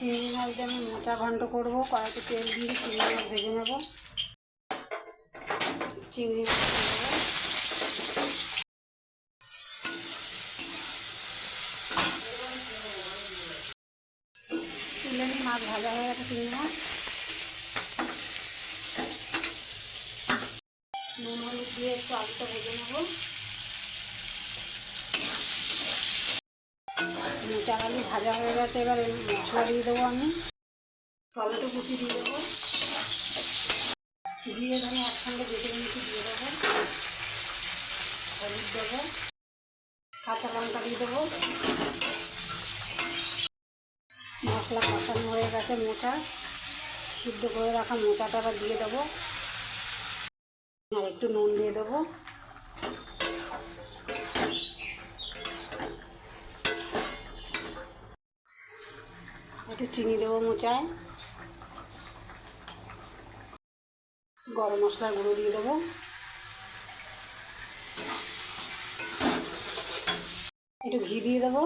চিংড়ি মাছ দিয়ে আমি মোচা ঘন্ট করবো। কড়াইতে তেল দিয়ে চিংড়ি মাছ ভেজে নেব। চিংড়ি মাছ দেবো, তুলে নিয়ে মাছ ভাজা হয়ে গেছে। চিংড়ি মাছ নুন হলুদ দিয়ে একটু আলুটা ভেজে নেব। মোচা আলু ভাজা হয়ে গেছে। এবার মশলা দিয়ে দেবো আমি। টমেটো কুচি দিয়ে দেবো, দিয়ে ধরে একসঙ্গে বেটে মিশিয়ে দিয়ে দেবো। হলুদ দেবো, কাঁচা লঙ্কা দিয়ে দেবো। মশলা কষানো হয়ে গেছে। মোচা সিদ্ধ করে রাখা মোচাটা আবার দিয়ে দেবো, আর একটু নুন দিয়ে দেবো। একটু চিনি দেবো মোচায়। গরম মশলার গুঁড়ো দিয়ে দেবো। একটু ঘি দিয়ে দেবো।